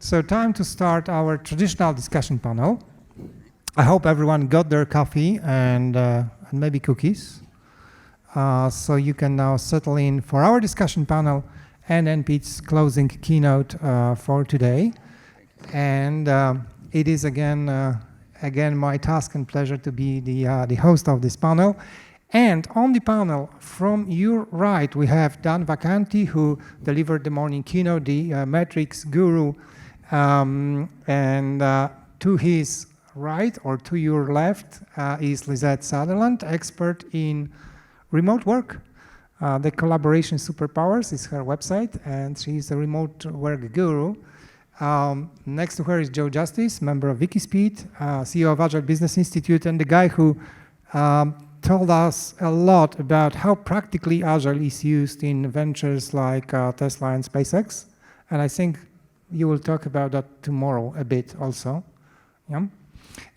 So time to start our traditional discussion panel. I hope everyone got their coffee and maybe cookies. So you can now settle in for our discussion panel and then Pete's closing keynote for today. And it is again my task and pleasure to be the host of this panel. And on the panel, from your right, we have Dan Vacanti, who delivered the morning keynote, the metrics guru. And to his right, or to your left, is Lizette Sutherland, expert in remote work. The Collaboration Superpowers is her website, and she's a remote work guru. Next to her is Joe Justice, member of Wikispeed, CEO of Agile Business Institute, and the guy who told us a lot about how practically Agile is used in ventures like Tesla and SpaceX. And I think you will talk about that tomorrow a bit also. Yeah.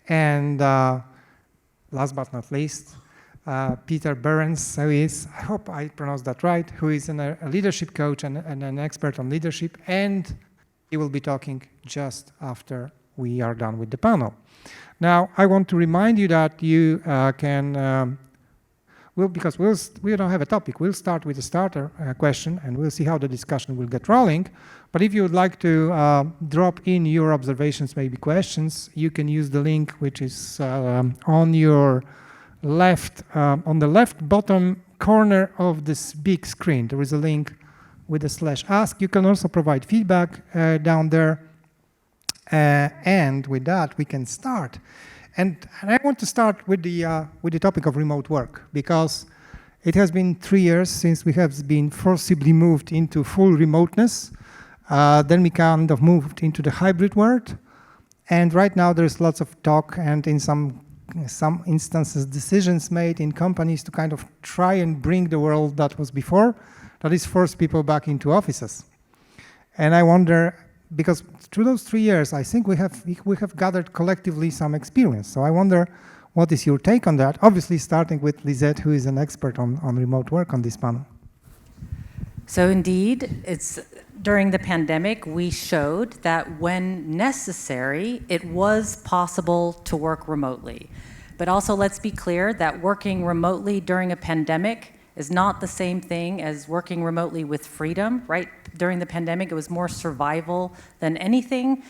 And last but not least, Peter Behrens, who is, I hope I pronounced that right, who is a leadership coach and an expert on leadership, and he will be talking just after we are done with the panel. Now, I want to remind you that you because we don't have a topic, we'll start with a starter question, and we'll see how the discussion will get rolling. But if you would like to drop in your observations, maybe questions, you can use the link which is on your left, on the left bottom corner of this big screen. There is a link with a /ask. You can also provide feedback down there. And with that, we can start. And I want to start with the topic of remote work, because it has been 3 years since we have been forcibly moved into full remoteness. Then we kind of moved into the hybrid world. And right now there's lots of talk, and in some instances decisions made in companies to kind of try and bring the world that was before, that is force people back into offices. And I wonder, because through those 3 years, I think we have gathered collectively some experience. So I wonder, what is your take on that? Obviously, starting with Lizette, who is an expert on remote work on this panel. So indeed, it's during the pandemic, we showed that when necessary, it was possible to work remotely. But also, let's be clear that working remotely during a pandemic is not the same thing as working remotely with freedom, right? During the pandemic, it was more survival than anything.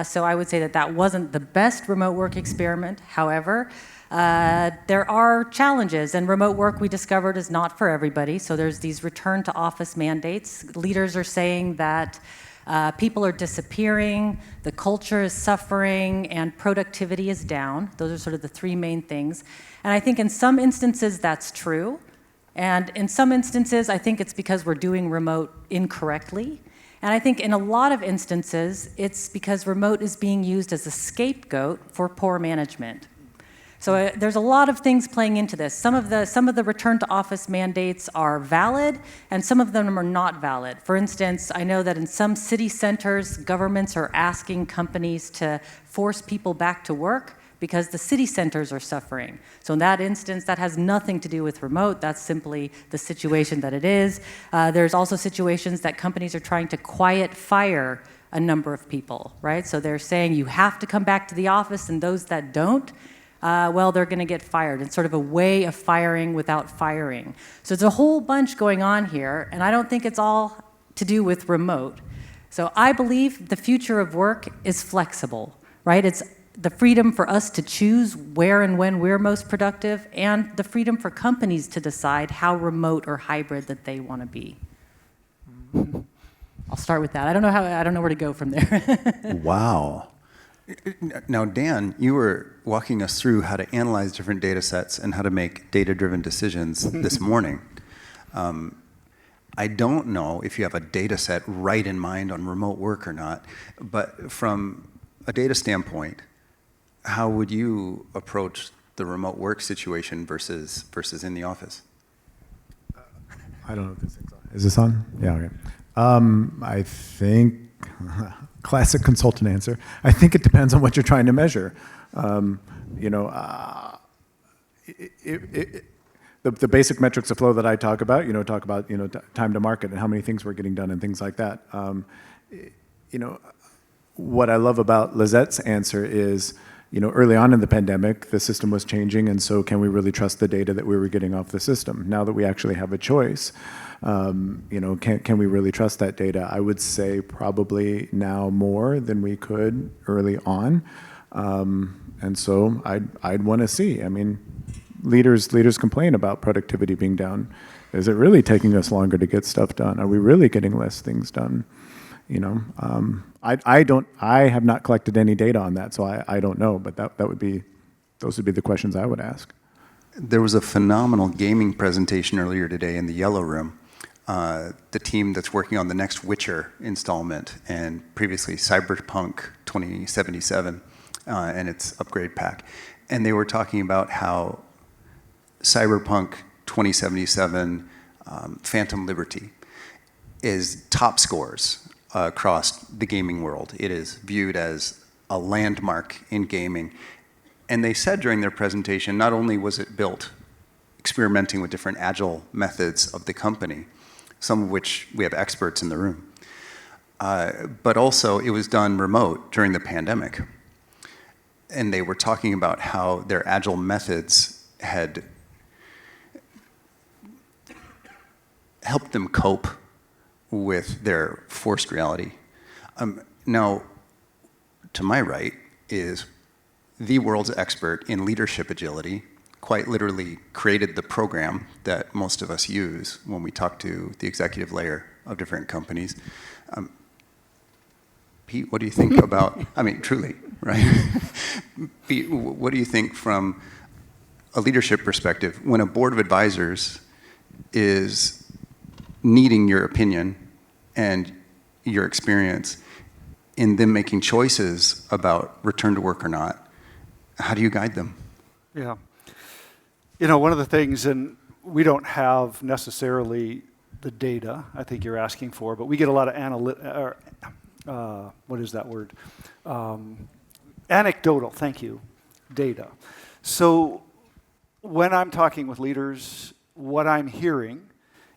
So I would say that wasn't the best remote work experiment. However, there are challenges, and remote work, we discovered, is not for everybody. So there's these return to office mandates. Leaders are saying that people are disappearing, the culture is suffering, and productivity is down. Those are sort of the three main things. And I think in some instances that's true. And in some instances, I think it's because we're doing remote incorrectly. And I think in a lot of instances, it's because remote is being used as a scapegoat for poor management. So there's a lot of things playing into this. Some of the return to office mandates are valid, and some of them are not valid. For instance, I know that in some city centers, governments are asking companies to force people back to work because the city centers are suffering. So in that instance, that has nothing to do with remote. That's simply the situation that it is. There's also situations that companies are trying to quiet fire a number of people, right? So they're saying you have to come back to the office, and those that don't, well, they're gonna get fired. It's sort of a way of firing without firing. So there's a whole bunch going on here, and I don't think it's all to do with remote. So I believe the future of work is flexible, right? It's the freedom for us to choose where and when we're most productive, and the freedom for companies to decide how remote or hybrid that they want to be. I'll start with that. I don't know where to go from there. Wow. Now, Dan, you were walking us through how to analyze different data sets and how to make data-driven decisions this morning. I don't know if you have a data set right in mind on remote work or not, but from a data standpoint, how would you approach the remote work situation versus in the office? I don't know if this thing's on. Is this on? Yeah, okay. I think, classic consultant answer, I think it depends on what you're trying to measure. The basic metrics of flow that I talk about, time to market and how many things we're getting done and things like that. what I love about Lizette's answer is, early on in the pandemic, the system was changing, and so can we really trust the data that we were getting off the system? Now that we actually have a choice, can we really trust that data? I would say probably now more than we could early on, and so I'd want to see. I mean, leaders complain about productivity being down. Is it really taking us longer to get stuff done? Are we really getting less things done? I have not collected any data on that, so I don't know, but those would be the questions I would ask. There was a phenomenal gaming presentation earlier today in the Yellow Room. The team that's working on the next Witcher installment, and previously Cyberpunk 2077 and its upgrade pack. And they were talking about how Cyberpunk 2077 Phantom Liberty is top scores across the gaming world. It is viewed as a landmark in gaming. And they said during their presentation, not only was it built experimenting with different agile methods of the company, some of which we have experts in the room, but also it was done remote during the pandemic. And they were talking about how their agile methods had helped them cope with their forced reality. Now, to my right is the world's expert in leadership agility, quite literally created the program that most of us use when we talk to the executive layer of different companies. Pete, what do you think about, I mean, truly, right? Pete, what do you think from a leadership perspective when a board of advisors is needing your opinion and your experience in them making choices about return to work or not? How do you guide them? Yeah. One of the things, and we don't have necessarily the data I think you're asking for, but we get a lot of what is that word? Anecdotal, thank you, data. So when I'm talking with leaders, what I'm hearing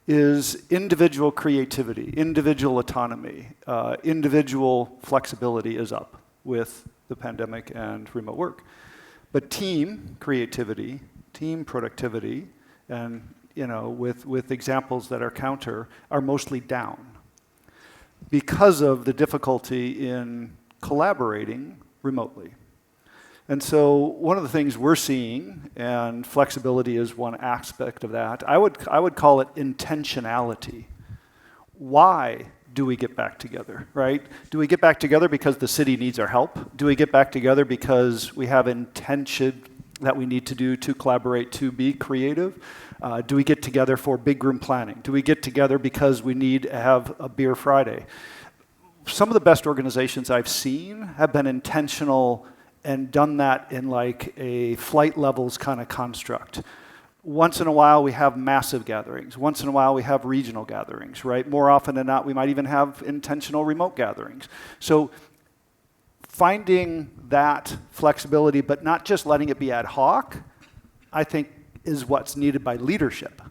is individual creativity, individual autonomy, individual flexibility is up with the pandemic and remote work. But team creativity, team productivity, and with examples that are counter, are mostly down because of the difficulty in collaborating remotely. And so one of the things we're seeing, and flexibility is one aspect of that, I would call it intentionality. Why do we get back together, right? Do we get back together because the city needs our help? Do we get back together because we have intention that we need to do to collaborate, to be creative? Do we get together for big room planning? Do we get together because we need to have a beer Friday? Some of the best organizations I've seen have been intentional and done that in like a flight levels kind of construct. Once in a while, we have massive gatherings. Once in a while, we have regional gatherings, right? More often than not, we might even have intentional remote gatherings. So finding that flexibility, but not just letting it be ad hoc, I think is what's needed by leadership.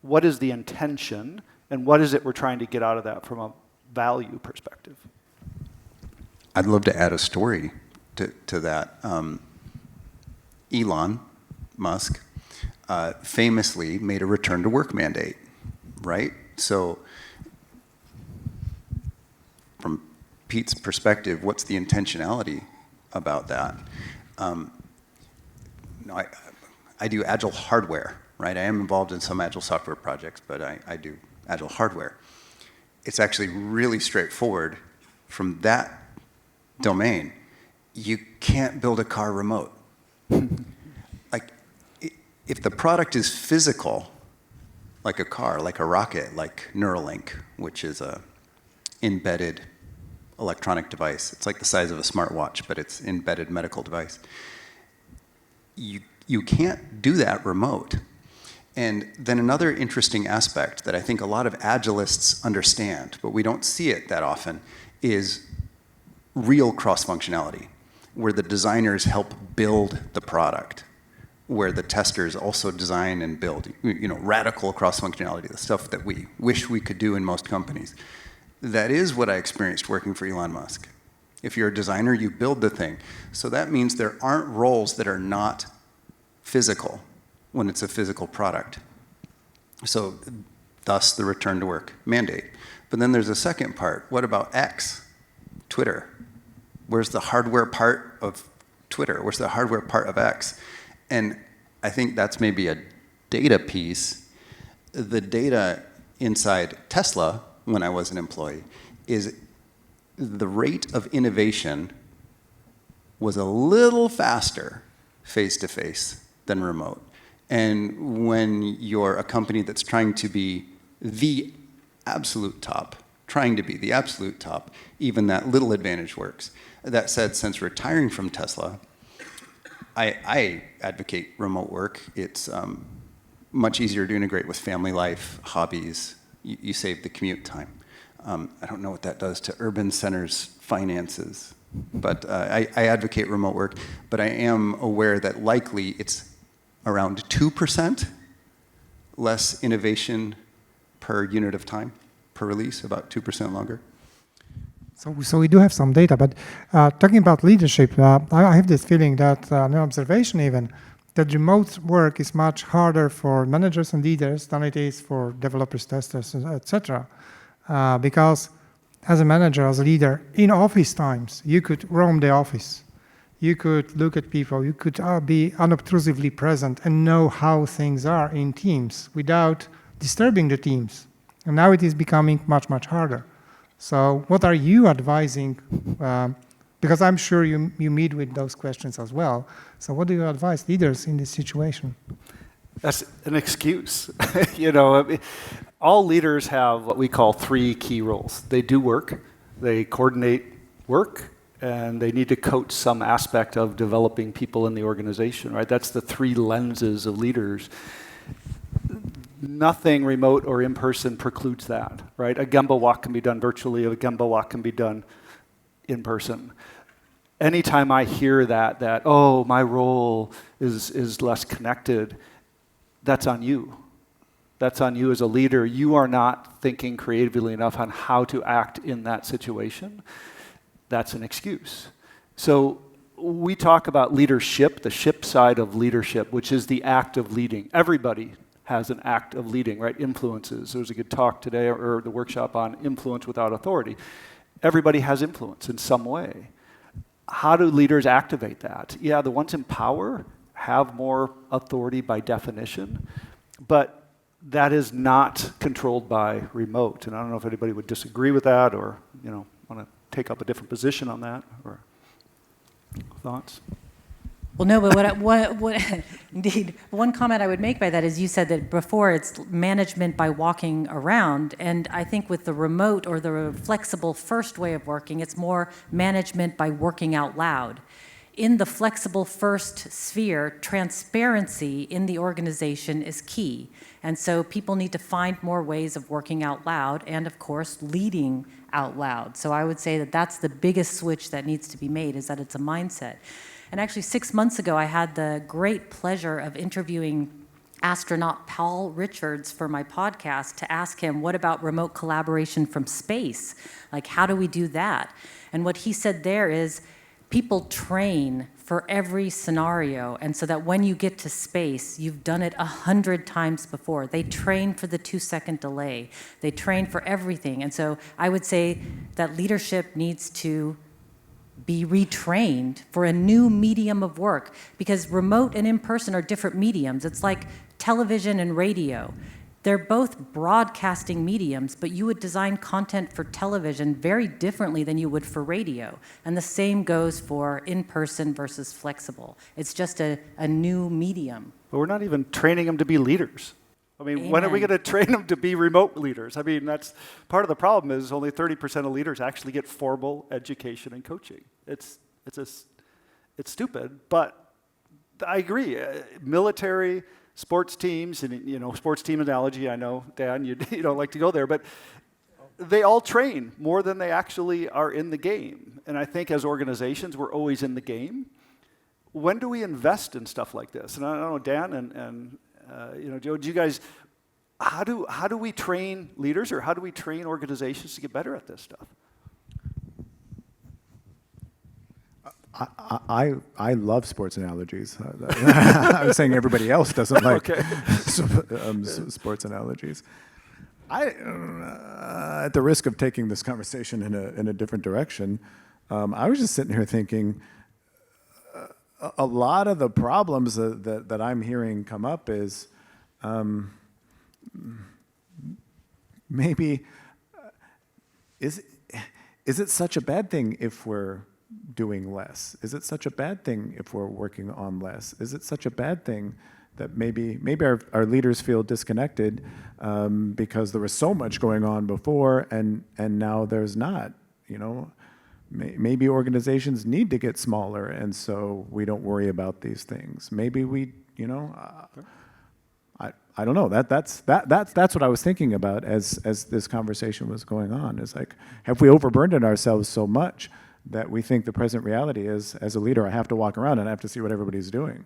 What is the intention, and what is it we're trying to get out of that from a value perspective? I'd love to add a story to that. Elon Musk famously made a return to work mandate, right? So from Pete's perspective, what's the intentionality about that? I do agile hardware, right? I am involved in some agile software projects, but I do agile hardware. It's actually really straightforward from that domain. You can't build a car remote. Like, if the product is physical, like a car, like a rocket, like Neuralink, which is a embedded electronic device. It's like the size of a smartwatch, but it's embedded medical device. You can't do that remote. And then another interesting aspect that I think a lot of agilists understand, but we don't see it that often, is real cross-functionality, where the designers help build the product, where the testers also design and build, radical cross-functionality, the stuff that we wish we could do in most companies. That is what I experienced working for Elon Musk. If you're a designer, you build the thing. So that means there aren't roles that are not physical when it's a physical product. So thus the return to work mandate. But then there's a second part. What about X, Twitter? Where's the hardware part of Twitter? Where's the hardware part of X? And I think that's maybe a data piece. The data inside Tesla, when I was an employee, is the rate of innovation was a little faster face-to-face than remote. And when you're a company that's trying to be the absolute top, even that little advantage works. That said, since retiring from Tesla, I advocate remote work. It's much easier to integrate with family life, hobbies. You save the commute time. I don't know what that does to urban centers' finances, but I advocate remote work. But I am aware that likely it's around 2% less innovation per unit of time, per release, about 2% longer. So we do have some data, but talking about leadership, I have this feeling that, an observation even, that remote work is much harder for managers and leaders than it is for developers, testers, etc. Because as a manager, as a leader, in office times, you could roam the office. You could look at people. You could be unobtrusively present and know how things are in teams without disturbing the teams. And now it is becoming much, much harder. So what are you advising? Because I'm sure you meet with those questions as well. So what do you advise leaders in this situation? That's an excuse. You know, I mean, all leaders have what we call 3 key roles. They do work, they coordinate work, and they need to coach some aspect of developing people in the organization, right? That's the 3 lenses of leaders. Nothing remote or in-person precludes that, right? A Gemba walk can be done virtually, a Gemba walk can be done in person. Anytime I hear that oh, my role is less connected, that's on you. That's on you as a leader. You are not thinking creatively enough on how to act in that situation. That's an excuse. So we talk about leadership, the ship side of leadership, which is the act of leading. Everybody has an act of leading, right? Influences. There was a good talk today, or the workshop on influence without authority. Everybody has influence in some way. How do leaders activate that? Yeah, the ones in power have more authority by definition, but that is not controlled by remote. And I don't know if anybody would disagree with that, or want to take up a different position on that, or thoughts? Well, no, but what indeed, one comment I would make by that is you said that before it's management by walking around, and I think with the remote or the flexible first way of working, it's more management by working out loud. In the flexible first sphere, transparency in the organization is key. And so people need to find more ways of working out loud and, of course, leading out loud. So I would say that that's the biggest switch that needs to be made, is that it's a mindset. And actually 6 months ago, I had the great pleasure of interviewing astronaut Paul Richards for my podcast to ask him, what about remote collaboration from space? Like, how do we do that? And what he said there is, people train for every scenario, and so that when you get to space, you've done it 100 times before. They train for the 2-second delay. They train for everything. And so I would say that leadership needs to be retrained for a new medium of work, because remote and in-person are different mediums. It's like television and radio. They're both broadcasting mediums, but you would design content for television very differently than you would for radio. And the same goes for in-person versus flexible. It's just a new medium. But we're not even training them to be leaders. I mean, Amen. When are we going to train them to be remote leaders? I mean, that's part of the problem, is only 30% of leaders actually get formal education and coaching. It's stupid, but I agree. Military, sports teams, and sports team analogy, I know, Dan, you don't like to go there, but they all train more than they actually are in the game. And I think as organizations, we're always in the game. When do we invest in stuff like this? And I don't know, Dan and Joe, do you guys, how do we train leaders, or how do we train organizations to get better at this stuff? I love sports analogies. I'm saying everybody else doesn't like sports analogies. At the risk of taking this conversation in a different direction, I was just sitting here thinking, a lot of the problems that I'm hearing come up is maybe is it such a bad thing if we're doing less? Is it such a bad thing if we're working on less? Is it such a bad thing that maybe our leaders feel disconnected because there was so much going on before and now there's not? You know, maybe organizations need to get smaller and so we don't worry about these things. Maybe we, you know, I don't know. That's what I was thinking about as this conversation was going on. Is like, have we overburdened ourselves so much that we think the present reality is, as a leader, I have to walk around and I have to see what everybody's doing?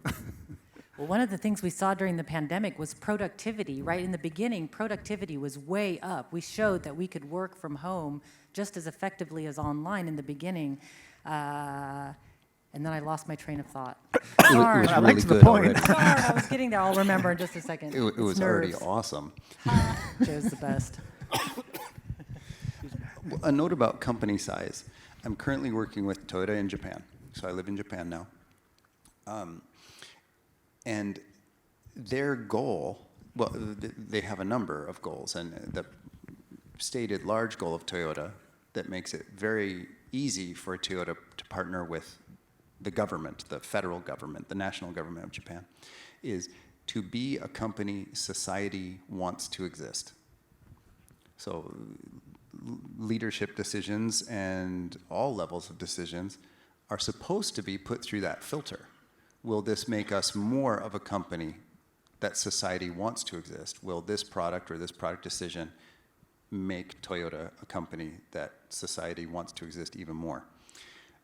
Well, one of the things we saw during the pandemic was productivity. Right in the beginning, productivity was way up. We showed that we could work from home just as effectively as online in the beginning. And then I lost my train of thought. It was Darn. really good already. Darn, I was getting there. I'll remember in just a second. It was already awesome. Joe's the best. A note about company size. I'm currently working with Toyota in Japan, so I live in Japan now. And their goal, well, they have a number of goals, and the stated large goal of Toyota that makes it very easy for Toyota to partner with the government, the federal government, the national government of Japan, is to be a company society wants to exist. So leadership decisions and all levels of decisions are supposed to be put through that filter. Will this make us more of a company that society wants to exist? Will this product or this product decision make Toyota a company that society wants to exist even more?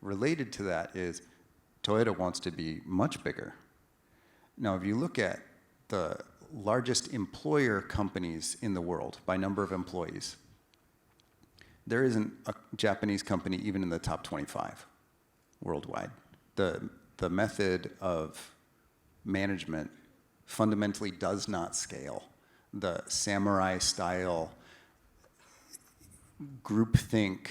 Related to that is Toyota wants to be much bigger. Now, if you look at the largest employer companies in the world by number of employees, there isn't a Japanese company even in the top 25 worldwide. The method of management fundamentally does not scale. The samurai style groupthink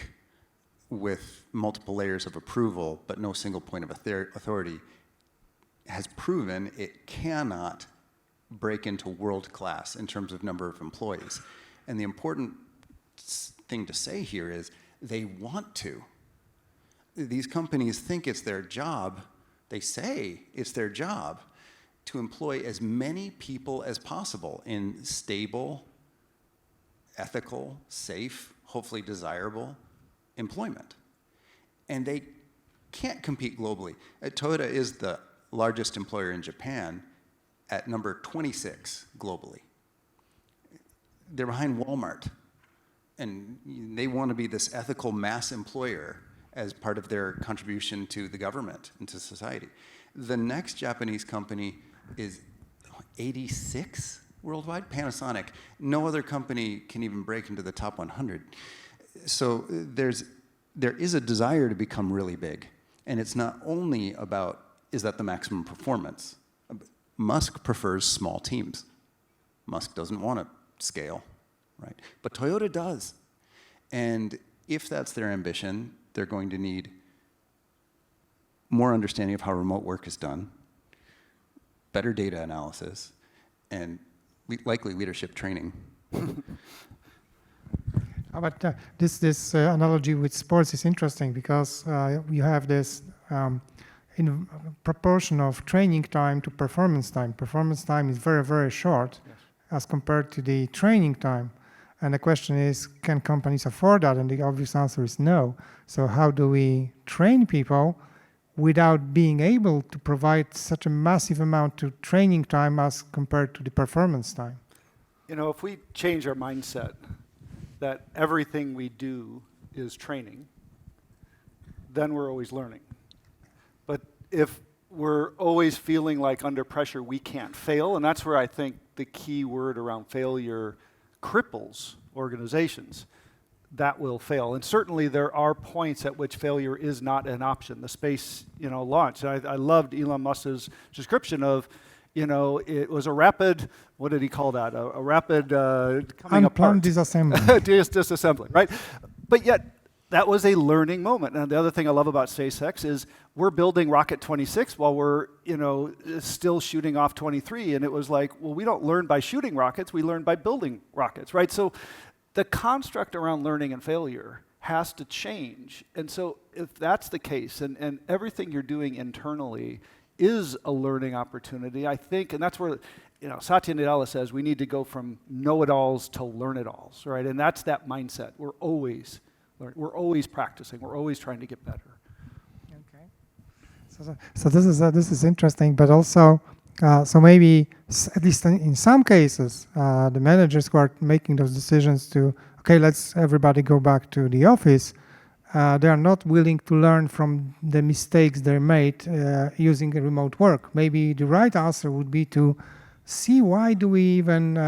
with multiple layers of approval but no single point of authority has proven it cannot break into world class in terms of number of employees. And the important thing to say here is they want to. These companies think it's their job, they say it's their job to employ as many people as possible in stable, ethical, safe, hopefully desirable employment. And they can't compete globally. Toyota is the largest employer in Japan at number 26 globally. They're behind Walmart. And they want to be this ethical mass employer as part of their contribution to the government and to society. The next Japanese company is 86 worldwide, Panasonic. No other company can even break into the top 100. So there is a desire to become really big. And it's not only about, is that the maximum performance? Musk prefers small teams. Musk doesn't want to scale, right? But Toyota does. And if that's their ambition, they're going to need more understanding of how remote work is done, better data analysis, and likely leadership training. But this analogy with sports is interesting because you have this in proportion of training time to performance time. Performance time is very, very short as compared to the training time. And the question is, can companies afford that? And the obvious answer is no. So how do we train people without being able to provide such a massive amount to training time as compared to the performance time? You know, if we change our mindset that everything we do is training, then we're always learning. But if we're always feeling like under pressure we can't fail, and that's where I think the key word around failure cripples organizations, that will fail. And certainly there are points at which failure is not an option. The space, launch. I loved Elon Musk's description of, it was a rapid, what did he call that? A rapid coming apart. Unplanned disassembly. Disassembly, right? But yet, that was a learning moment. And the other thing I love about SpaceX is we're building Rocket 26 while we're, still shooting off 23. And it was like, well, we don't learn by shooting rockets, we learn by building rockets, right? So the construct around learning and failure has to change. And so if that's the case, and everything you're doing internally is a learning opportunity, I think, and that's where, Satya Nadella says we need to go from know-it-alls to learn-it-alls, right? And that's that mindset. We're always practicing. We're always trying to get better. Okay. So this is interesting, but also so maybe at least in some cases, the managers who are making those decisions to let's everybody go back to the office. They are not willing to learn from the mistakes they made using a remote work. Maybe the right answer would be to see why do we even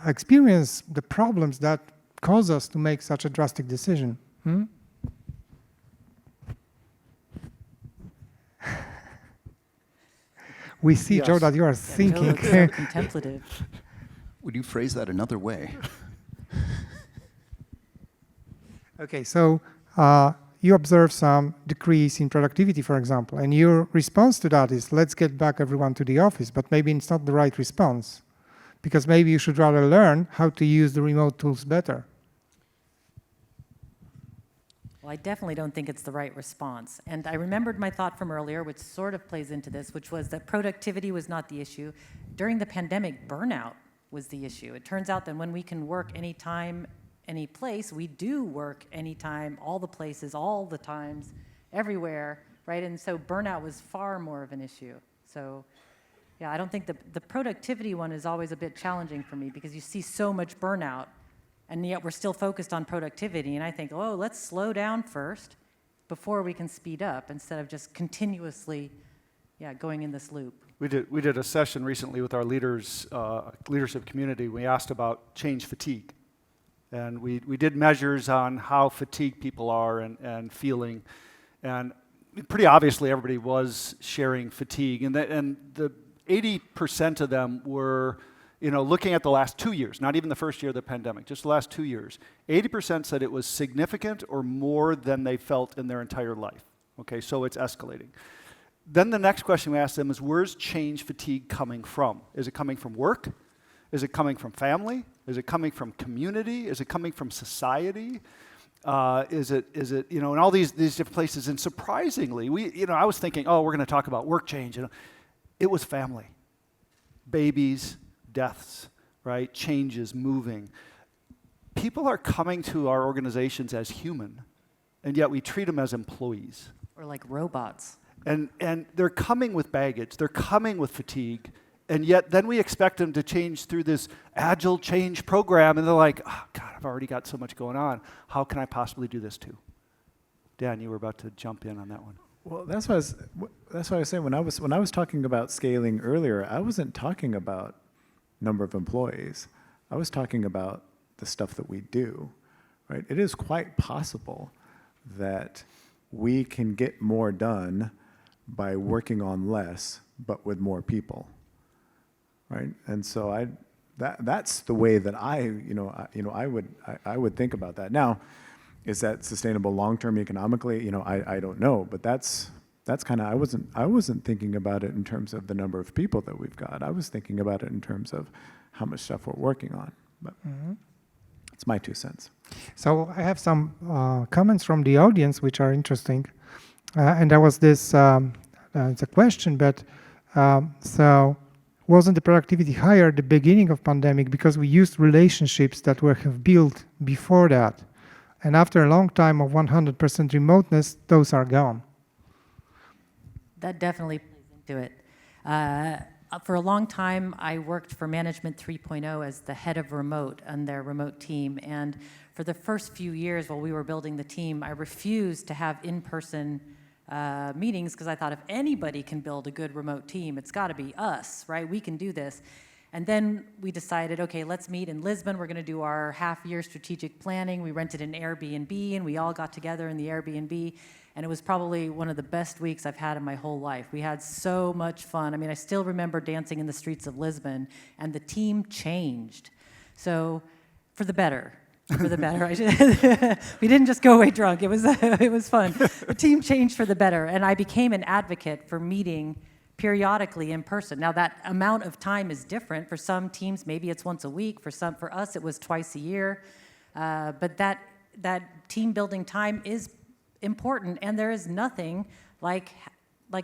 experience the problems that cause us to make such a drastic decision. We see, Yes. Joe, that you are Joe thinking. looks so contemplative. Would you phrase that another way? Okay, so you observe some decrease in productivity, for example, and your response to that is, let's get back everyone to the office, but maybe it's not the right response, because maybe you should rather learn how to use the remote tools better. Well, I definitely don't think it's the right response. And I remembered my thought from earlier, which sort of plays into this, which was that productivity was not the issue. During the pandemic, burnout was the issue. It turns out that when we can work anytime, any place, we do work anytime, all the places, all the times, everywhere, right? And so burnout was far more of an issue. So yeah, I don't think the productivity one is always a bit challenging for me because you see so much burnout, and yet we're still focused on productivity. And I think, oh, let's slow down first before we can speed up instead of just continuously, going in this loop. We did a session recently with our leadership community. We asked about change fatigue. And we did measures on how fatigued people are and feeling. And pretty obviously everybody was sharing fatigue. And the 80% of them were looking at the last 2 years, not even the first year of the pandemic, just the last 2 years. 80% said it was significant or more than they felt in their entire life. Okay, so it's escalating. Then the next question we asked them is, where's change fatigue coming from? Is it coming from work? Is it coming from family? Is it coming from community? Is it coming from society? Is it in all these different places? And surprisingly, I was thinking, oh, we're going to talk about work change. It was family, babies, deaths, right? Changes, moving. People are coming to our organizations as human, and yet we treat them as employees. Or like robots. And they're coming with baggage. They're coming with fatigue. And yet then we expect them to change through this agile change program, and they're like, oh, God, I've already got so much going on. How can I possibly do this too? Dan, you were about to jump in on that one. Well, that's what I was saying. When I was talking about scaling earlier, I wasn't talking about number of employees. I was talking about the stuff that we do, right? It is quite possible that we can get more done by working on less, but with more people, right? And so that's the way that I would think about that. Now, is that sustainable long-term economically? I don't know, but that's kind of, I wasn't thinking about it in terms of the number of people that we've got. I was thinking about it in terms of how much stuff we're working on. But it's my 2 cents. So I have some comments from the audience which are interesting. And there was this, it's a question, but so wasn't the productivity higher at the beginning of pandemic because we used relationships that were have built before that? And after a long time of 100% remoteness, those are gone. That definitely plays into it. For a long time, I worked for Management 3.0 as the head of remote on their remote team. And for the first few years while we were building the team, I refused to have in-person meetings because I thought if anybody can build a good remote team, it's got to be us, right? We can do this. And then we decided, okay, let's meet in Lisbon. We're going to do our half-year strategic planning. We rented an Airbnb, and we all got together in the Airbnb. And it was probably one of the best weeks I've had in my whole life. We had so much fun. I mean, I still remember dancing in the streets of Lisbon, and the team changed. So, for the better. For the better. We didn't just go away drunk. It was fun. The team changed for the better, and I became an advocate for meeting periodically in person. Now that amount of time is different. For some teams, maybe it's once a week. For us, it was twice a year. But that team building time is important, and there is nothing like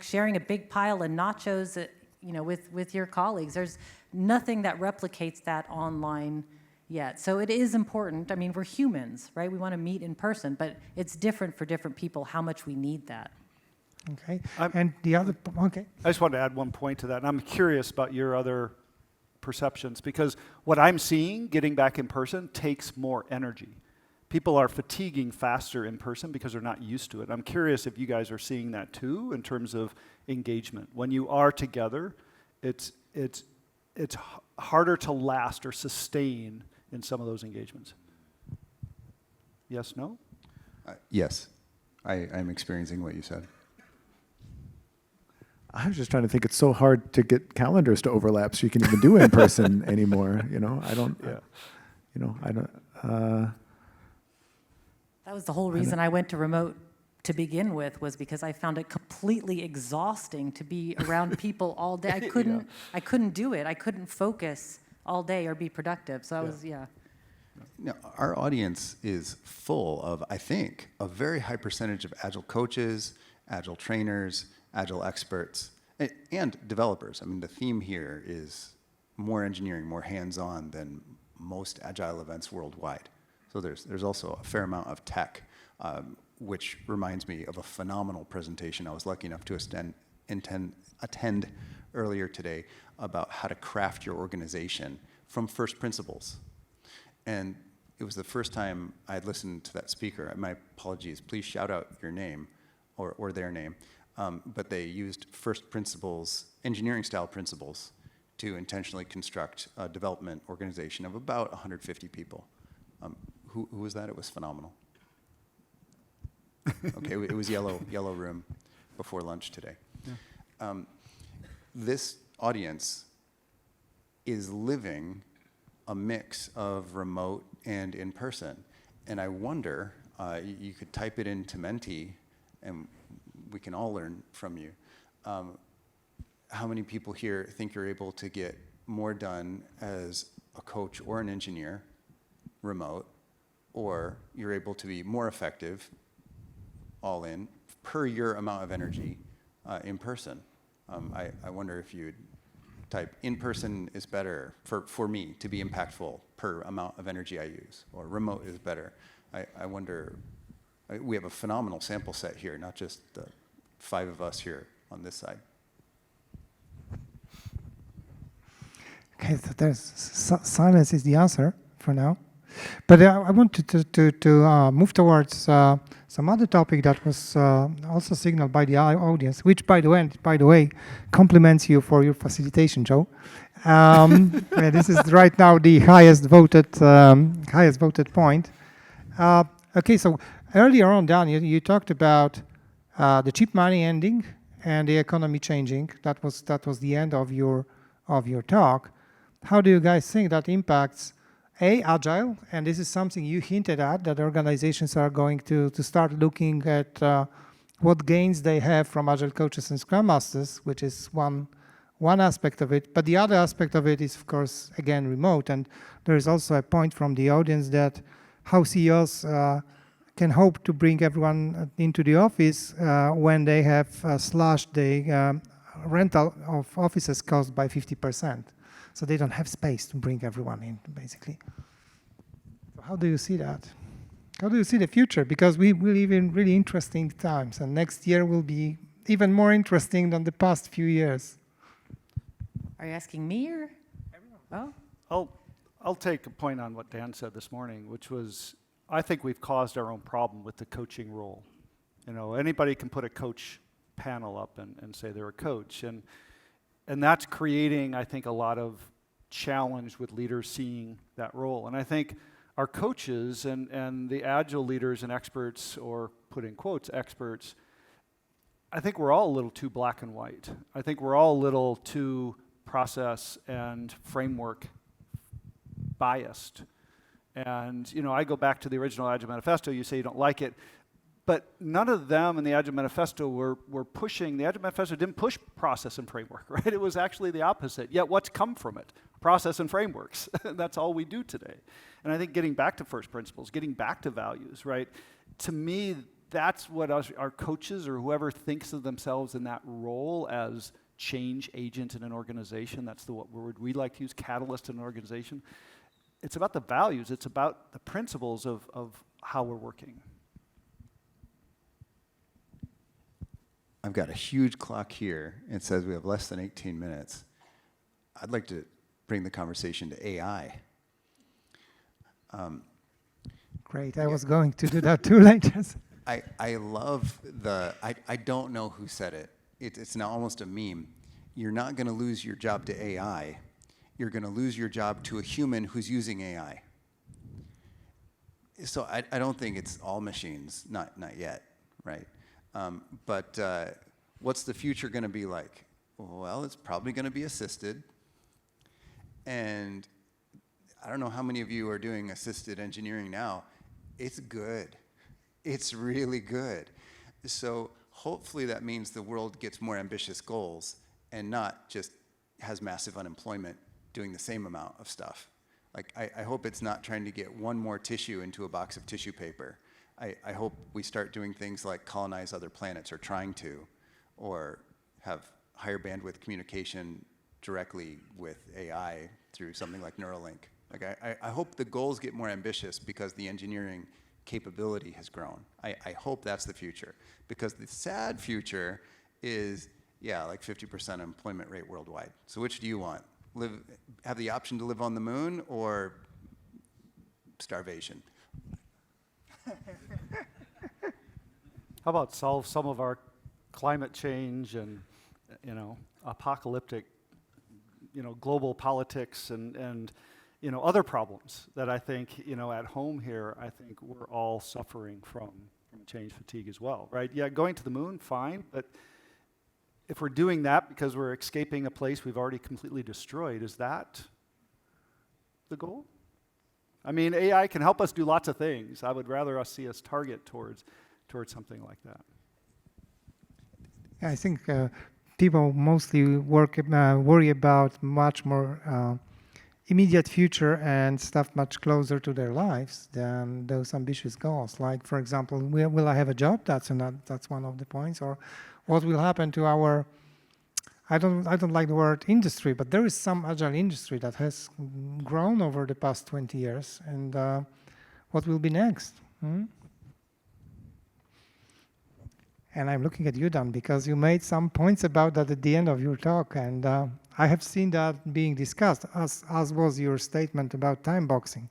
sharing a big pile of nachos, with your colleagues. There's nothing that replicates that online yet. So it is important. I mean, we're humans, right? We want to meet in person, but it's different for different people how much we need that. Okay. And the other, okay. I just wanted to add one point to that, and I'm curious about your other perceptions, because what I'm seeing, getting back in person, takes more energy. People are fatiguing faster in person because they're not used to it. I'm curious if you guys are seeing that too in terms of engagement. When you are together, it's harder to last or sustain in some of those engagements. Yes, no? Yes, I'm experiencing what you said. I was just trying to think. It's so hard to get calendars to overlap so you can even do in person anymore. I don't. Yeah. I don't. That was the whole reason I went to remote to begin with, was because I found it completely exhausting to be around people all day. I couldn't do it. I couldn't focus all day or be productive. So I was. Now, our audience is full of, I think, a very high percentage of Agile coaches, Agile trainers, Agile experts, and developers. I mean, the theme here is more engineering, more hands-on than most Agile events worldwide. So there's also a fair amount of tech, which reminds me of a phenomenal presentation I was lucky enough to attend earlier today about how to craft your organization from first principles. And it was the first time I had listened to that speaker. My apologies, please shout out your name or their name. But they used first principles, engineering style principles, to intentionally construct a development organization of about 150 people. Who was that? It was phenomenal. Okay, it was yellow room before lunch today. Yeah. This audience is living a mix of remote and in person. And I wonder, you could type it into Menti, and we can all learn from you. How many people here think you're able to get more done as a coach or an engineer remote, or you're able to be more effective all in per your amount of energy in person? I wonder if you'd type in person is better for me to be impactful per amount of energy I use, or remote is better. I wonder, we have a phenomenal sample set here, not just the 5 of us here on this side. Okay, so there's silence is the answer for now. But I wanted to move towards some other topic that was also signaled by the audience, which, by the way, compliments you for your facilitation, Joe. This is right now the highest voted point. Okay, so earlier on, Dan, you talked about the cheap money ending and the economy changing. That was the end of your talk. How do you guys think that impacts Agile? And this is something you hinted at, that organizations are going to start looking at what gains they have from Agile coaches and Scrum Masters, which is one aspect of it. But the other aspect of it is, of course, again, remote. And there is also a point from the audience that how CEOs can hope to bring everyone into the office when they have slashed the rental of offices cost by 50%. So they don't have space to bring everyone in, basically. So how do you see that? How do you see the future? Because we live in really interesting times, and next year will be even more interesting than the past few years. Are you asking me or everyone? Oh. I'll take a point on what Dan said this morning, which was, I think we've caused our own problem with the coaching role. Anybody can put a coach panel up and say they're a coach. And that's creating, I think, a lot of challenged with leaders seeing that role. And I think our coaches and the Agile leaders and experts, or put in quotes, experts, I think we're all a little too black and white. I think we're all a little too process and framework biased. And, you know, I go back to the original Agile Manifesto. You say you don't like it. But none of them in the Agile Manifesto were pushing, the Agile Manifesto didn't push process and framework, right? It was actually the opposite. Yet what's come from it? Process and frameworks. That's all we do today. And I think getting back to first principles, getting back to values, right? To me, that's what our coaches or whoever thinks of themselves in that role as change agent in an organization, that's the word we like to use, catalyst in an organization. It's about the values. It's about the principles of how we're working. I've got a huge clock here. It says we have less than 18 minutes. I'd like to bring the conversation to AI. Great. I was going to do that too later. I love I don't know who said it. It's now almost a meme. You're not going to lose your job to AI. You're going to lose your job to a human who's using AI. So I don't think it's all machines, not yet, right? But what's the future going to be like? Well, it's probably going to be assisted. And I don't know how many of you are doing assisted engineering now. It's good. It's really good. So hopefully that means the world gets more ambitious goals and not just has massive unemployment doing the same amount of stuff. Like, I hope it's not trying to get one more tissue into a box of tissue paper. I hope we start doing things like colonize other planets, or trying to, or have higher bandwidth communication directly with AI through something like Neuralink. Like, I hope the goals get more ambitious because the engineering capability has grown. I hope that's the future. Because the sad future is, yeah, like 50% employment rate worldwide. So which do you want? Have the option to live on the moon, or starvation? How about solve some of our climate change and, you know, apocalyptic, you know, global politics and you know, other problems that I think, you know, at home here, I think we're all suffering from change fatigue as well, right? Yeah, going to the moon, fine, but if we're doing that because we're escaping a place we've already completely destroyed, is that the goal? I mean, AI can help us do lots of things. I would rather us see us target towards something like that. I think people mostly worry about much more immediate future and stuff much closer to their lives than those ambitious goals. Like, for example, will I have a job? That's one of the points. Or what will happen to our, I don't like the word industry, but there is some agile industry that has grown over the past 20 years. And what will be next? And I'm looking at you, Dan, because you made some points about that at the end of your talk. And I have seen that being discussed, as was your statement about time boxing.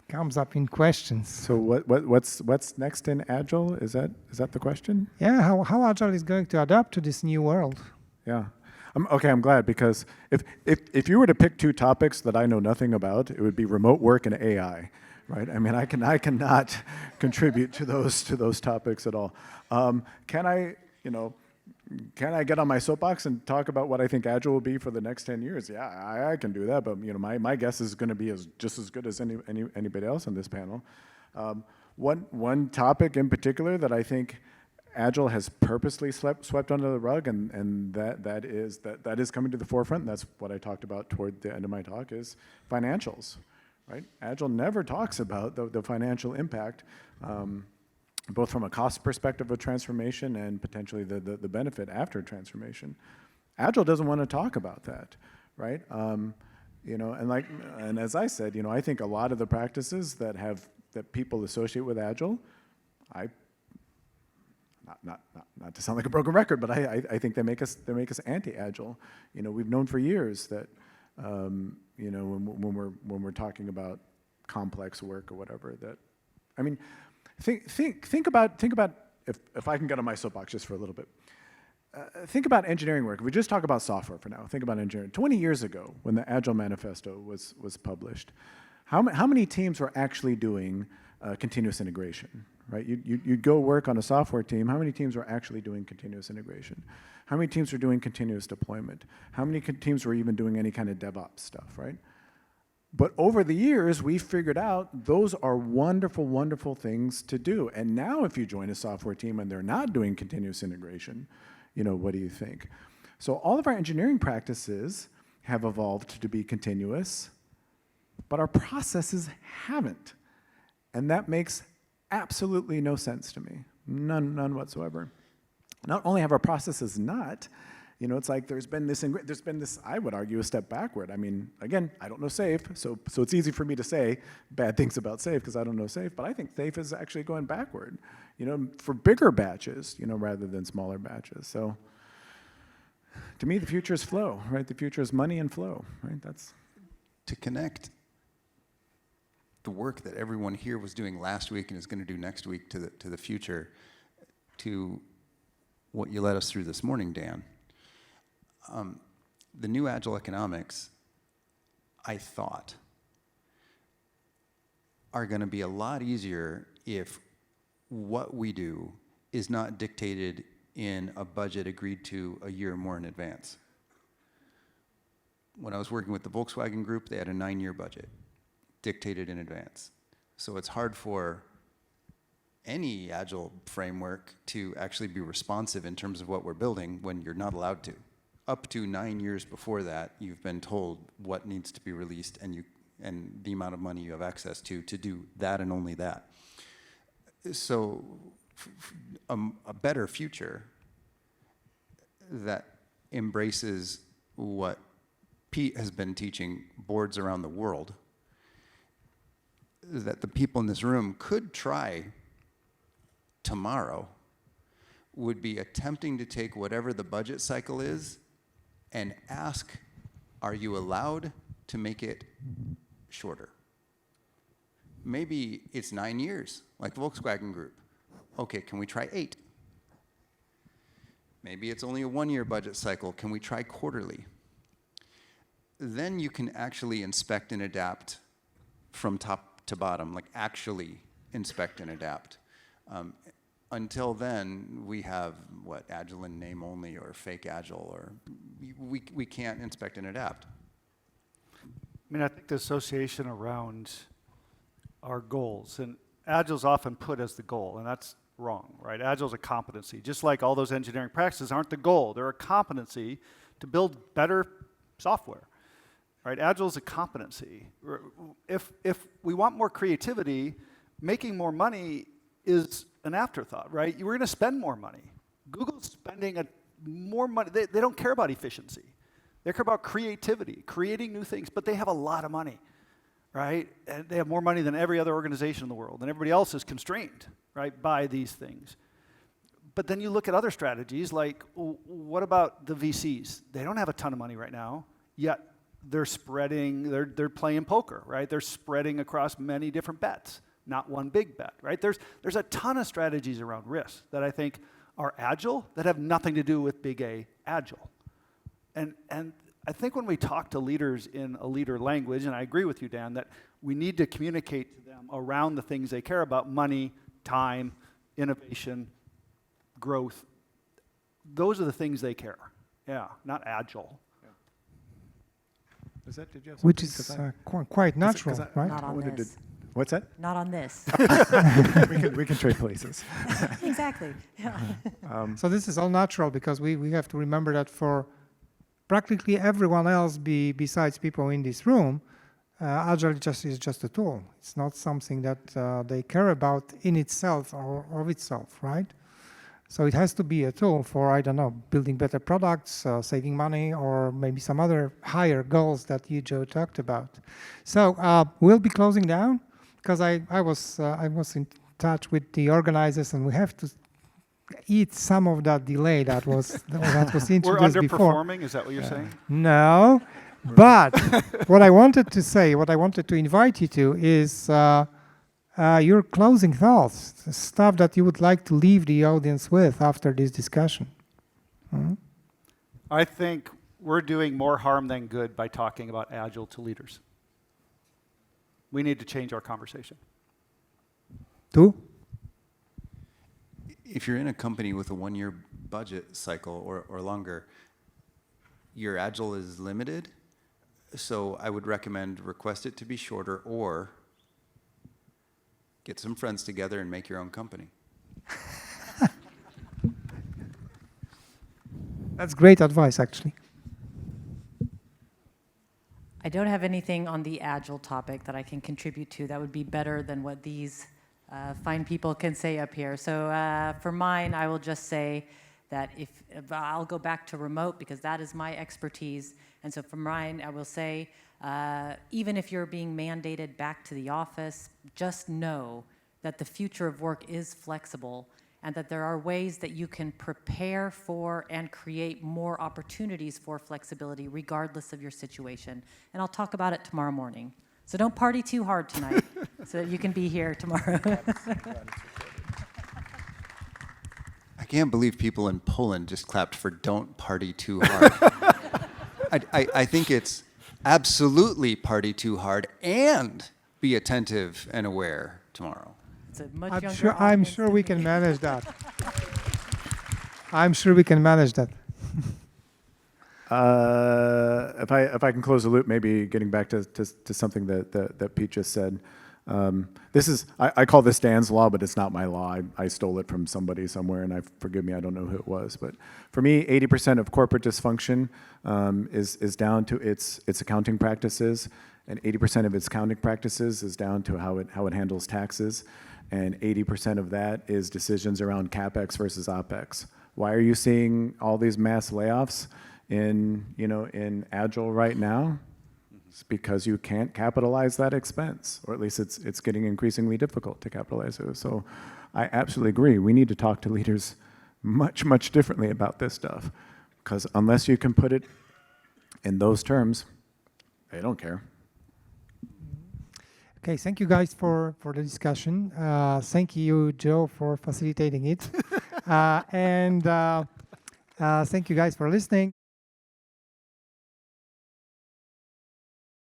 Comes up in questions. So what's next in Agile? Is that the question? Yeah, how Agile is going to adapt to this new world. Yeah. Okay, I'm glad, because if you were to pick two topics that I know nothing about, it would be remote work and AI, right? I mean, I cannot contribute to those topics at all. Can I get on my soapbox and talk about what I think Agile will be for the next 10 years? Yeah, I can do that, but you know, my guess is going to be just as good as anybody else on this panel. One topic in particular that I think Agile has purposely swept under the rug, and that is coming to the forefront, and that's what I talked about toward the end of my talk, is financials, right? Agile never talks about the financial impact, both from a cost perspective of transformation and potentially the benefit after transformation. Agile doesn't want to talk about that, right? You know, and as I said, you know, I think a lot of the practices that people associate with Agile, not to sound like a broken record, but I think they make us anti-Agile. You know, we've known for years that you know, when we're talking about complex work or whatever, that, I mean, think about if I can get on my soapbox just for a little bit. think about engineering work. If we just talk about software for now, think about engineering. 20 years ago, when the Agile Manifesto was published, how many teams were actually doing continuous integration, right? You'd go work on a software team. How many teams were actually doing continuous integration? How many teams were doing continuous deployment? How many teams were even doing any kind of DevOps stuff, right? But over the years, we figured out those are wonderful, wonderful things to do. And now if you join a software team and they're not doing continuous integration, what do you think? So all of our engineering practices have evolved to be continuous, but our processes haven't. And that makes absolutely no sense to me, none whatsoever. Not only have our processes not, it's like there's been this, I would argue, a step backward. I mean, again, I don't know SAFe, so it's easy for me to say bad things about SAFe because I don't know SAFe, but I think SAFe is actually going backward, for bigger batches, rather than smaller batches. So to me, the future is flow, right? The future is money and flow, right? That's to connect the work that everyone here was doing last week and is going to do next week to the future, to what you led us through this morning, Dan. The new Agile economics, I thought, are going to be a lot easier if what we do is not dictated in a budget agreed to a year or more in advance. When I was working with the Volkswagen Group, they had a 9-year budget dictated in advance. So it's hard for any Agile framework to actually be responsive in terms of what we're building when you're not allowed to. Up to 9 years before that, you've been told what needs to be released and the amount of money you have access to do that and only that. So a better future that embraces what Pete has been teaching boards around the world, that the people in this room could try tomorrow, would be attempting to take whatever the budget cycle is and ask, are you allowed to make it shorter? Maybe it's 9 years, like the Volkswagen Group. Okay, can we try 8? Maybe it's only a 1-year budget cycle. Can we try quarterly? Then you can actually inspect and adapt from top to bottom, like actually inspect and adapt. Until then, we have, Agile in name only or fake Agile, or we can't inspect and adapt. I mean, I think the association around our goals, and Agile's often put as the goal, and that's wrong, right? Agile's a competency. Just like all those engineering practices aren't the goal. They're a competency to build better software, right? Agile's a competency. If we want more creativity, making more money is an afterthought, right? We're going to spend more money. Google's spending more money. They don't care about efficiency. They care about creativity, creating new things, but they have a lot of money, right? And they have more money than every other organization in the world, and everybody else is constrained, right, by these things. But then you look at other strategies, like what about the VCs? They don't have a ton of money right now, yet they're spreading, they're playing poker, right? They're spreading across many different bets, not one big bet, right? There's a ton of strategies around risk that I think are agile that have nothing to do with big A agile. And I think when we talk to leaders in a leader language, and I agree with you, Dan, that we need to communicate to them around the things they care about: money, time, innovation, growth. Those are the things they care. Yeah, not agile. Did you have Which is quite natural, right? Not on this. What's that? Not on this. we can trade places. Exactly. Yeah. So this is all natural because we have to remember that for practically everyone else besides people in this room, Agile is just a tool. It's not something that they care about in itself or of itself, right? So it has to be a tool for, I don't know, building better products, saving money, or maybe some other higher goals that you, Joe, talked about. So we'll be closing down because I was in touch with the organizers, and we have to eat some of that delay that was introduced We're underperforming, before. is that what you're saying? No, but what I wanted to say, what I wanted to invite you to is your closing thoughts, the stuff that you would like to leave the audience with after this discussion. I think we're doing more harm than good by talking about Agile to leaders. We need to change our conversation. 2? If you're in a company with a 1-year budget cycle or longer, your Agile is limited. So I would recommend request it to be shorter or get some friends together and make your own company. That's great advice, actually. I don't have anything on the Agile topic that I can contribute to that would be better than what these fine people can say up here. So for mine, I will just say that if I'll go back to remote because that is my expertise. And so for mine, I will say, even if you're being mandated back to the office, just know that the future of work is flexible and that there are ways that you can prepare for and create more opportunities for flexibility regardless of your situation. And I'll talk about it tomorrow morning. So don't party too hard tonight so that you can be here tomorrow. I can't believe people in Poland just clapped for don't party too hard. I think it's absolutely party too hard and be attentive and aware tomorrow. It's a much I'm younger sure audience than we me. can manage that. I'm sure we can manage that. If I can close the loop, maybe getting back to something that Pete just said. This is, I call this Dan's law, but it's not my law. I stole it from somebody somewhere, and forgive me, I don't know who it was. But for me, 80% of corporate dysfunction is down to its accounting practices, and 80% of its accounting practices is down to how it handles taxes, and 80% of that is decisions around CapEx versus OpEx. Why are you seeing all these mass layoffs in Agile right now? It's because you can't capitalize that expense, or at least it's getting increasingly difficult to capitalize it. So I absolutely agree. We need to talk to leaders much, much differently about this stuff, because unless you can put it in those terms, they don't care. Okay, thank you guys for the discussion. Thank you, Joe, for facilitating it. And thank you guys for listening.